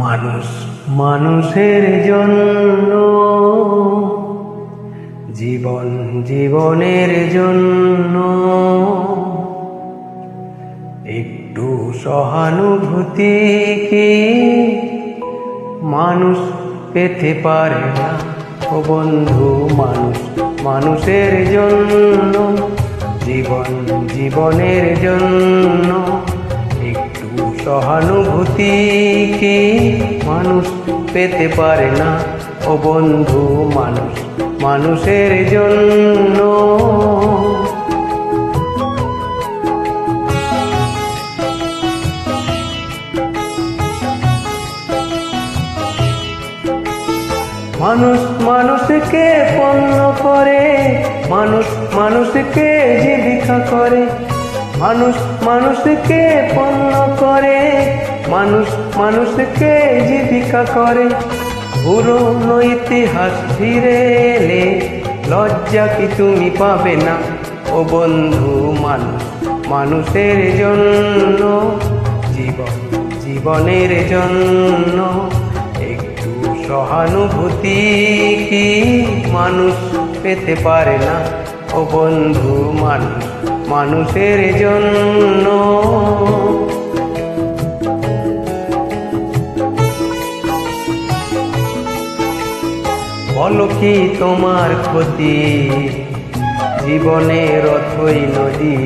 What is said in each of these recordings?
মানুষ মানুষের জন্য, জীবন জীবনের জন্য একটু সহানুভূতি কি মানুষ পেতে পারে না? ও বন্ধু, মানুষ মানুষের জন্য, জীবন জীবনের জন্য একটু সহানুভূতি কি মানুষ পেতে পারে না? ও বন্ধু, মানুষ মানুষের জন্য। মানুষ মানুষকে পণ্য করে, মানুষ মানুষকে জীবিকা করে, মানুষ মানুষকে পণ্য করে, মানুষ মানুষকে জীবিকা করে। পুরনো ইতিহাস ফিরে এলে লজ্জা কি তুমি পাবে না? ও বন্ধু, মানুষ মানুষের জন্য, জীবন জীবনের জন্য একটু সহানুভূতি কি মানুষ পেতে পারে না? ও বন্ধু, মানুষ মানুষের জন্য। বলো কি তোমার ক্ষতি? জীবনের অথই নদী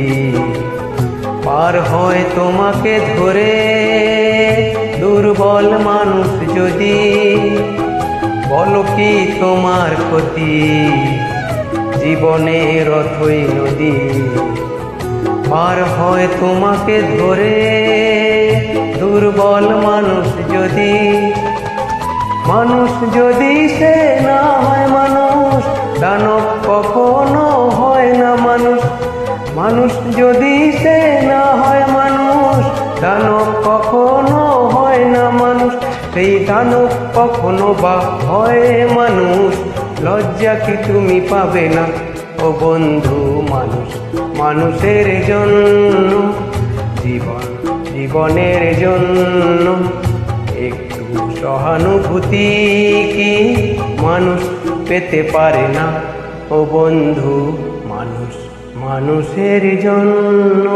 পার হয় তোমাকে ধরে দুর্বল মানুষ যদি। বলো কি তোমার ক্ষতি? জীবনের অথই নদী পার হয় তোমাকে ধরে দুর্বল মানুষ যদি। মানুষ যদি সে না হয় মানুষ, দানব কখনো হয় না মানুষ। মানুষ যদি সে না হয় মানুষ, দানব কখনো হয় না মানুষ। সেই দানব কখনো বা হয় মানুষ, লজ্জা কি তুমি পাবে না? ও বন্ধু, মানুষ মানুষের জন্য, জীবন জীবনের জন্য একটু সহানুভূতি কি মানুষ পেতে পারে না? ও বন্ধু, মানুষ মানুষের জন্য।